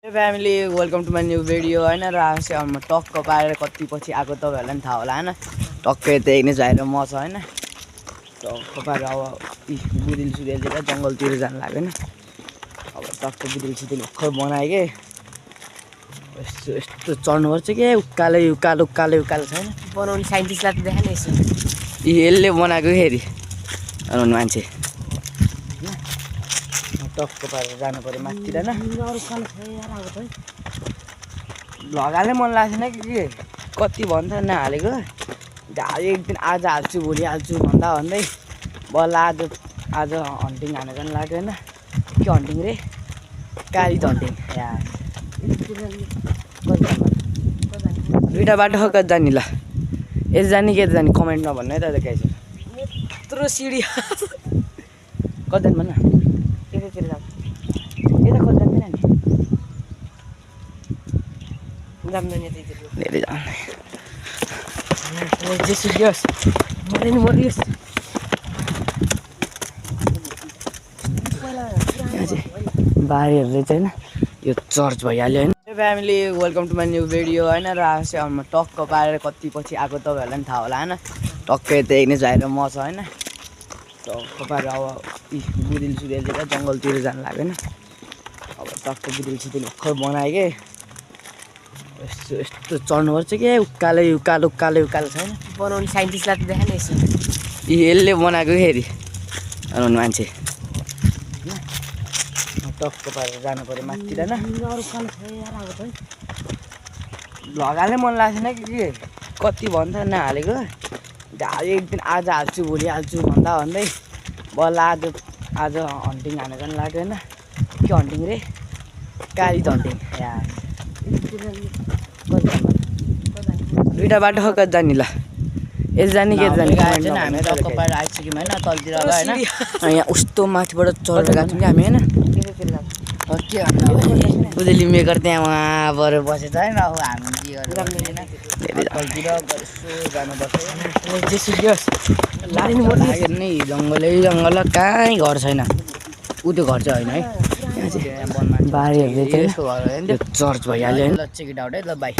family welcome to my new video होइन र म टक्क पारेर कति पछि आएको तपाईँहरूलाई पनि थाहा होला होइन टक्कै त्यही नै झरेर म छ होइन टक्क पारेर अब बुदिल सुदिलतिर जङ्गलतिर जानु लाग्यो होइन अब टक्क बुदिल सुदिल भर्खर बनाएँ कि यस्तो यस्तो चढ्नुपर्छ कि उकालो उकालो उकालो उकालो छैन बनाउने साइन्टिस्टलाई त देखा नि यसो यसले बनाएको फेरि बनाउने मान्छे टक्क पारेर जानु पऱ्यो माथितिर होइन लगाले मन लाग्दैन कि कति भन्छ नहालेको एक दिन आज हाल्छु भोलि हाल्छु भन्दा भन्दै बल्ल आज हन्टिङ हाने पनि लाग्यो होइन के हन्टिङ रे काली हन्टिङ यार दुईवटा बाटो कति जाने ल यस जाने के जाने कमेन्टमा भन्नु है त गाइस यत्रो सिडी कति जाने भन्न यतातिर जाऊ यता कति जाँदैन नि जाँदैन यतातिर धेरै जाने जेसुकै होस् मरियोस् बारीहरू चाहिँ होइन यो चर्च भइहाल्यो होइन family welcome to my new video होइन र म टक्क पारेर कति पछि आएको तपाईँहरूलाई पनि थाहा होला होइन टक्कै त्यही नै झरेर म छ होइन टक्क पारेर अब बुदिल सुदिलतिर जङ्गलतिर जानु लाग्यो होइन अब टक्क बुदिल सुदिल भर्खर बनाएँ कि यस्तो यस्तो चढ्नुपर्छ कि उकालो उकालो उकालो उकालो छैन बनाउने साइन्टिस्टलाई त देखा नि यसो यसले बनाएको फेरि बनाउने मान्छे टक्क पारेर जानु पऱ्यो माथितिर होइन लगाले मन लाग्दैन कि कति भन्छ नहालेको एक दिन आज हाल्छु भोलि हाल्छु भन्दा भन्दै बल्ल आज हन्टिङ हाने पनि लाग्यो होइन के हन्टिङ रे काली हन्टिङ यार दुईवटा बाटो कति जाने ल यस जाने के जाने होइन हामी टक्क पारेर आइसक्यौँ होइन तलतिर होइन यहाँ उस्तो माथिबाट चढेर गएको छौँ कि हामी होइन यतातिर जाऊ के भन्नु उजेली मेकर त्यहाँ उहाँबाट बसेछ होइन अब हामी के गरेर तलतिर यसो जानुपर्छ जेसुकै होस् लाग्यो नि जङ्गलै जङ्गल कहीँ घर छैन ऊ त्यो घर चाहिँ होइन है बारीहरू चाहिँ चर्च भइहाल्यो होइन ल चेक इट आउट है ल बाई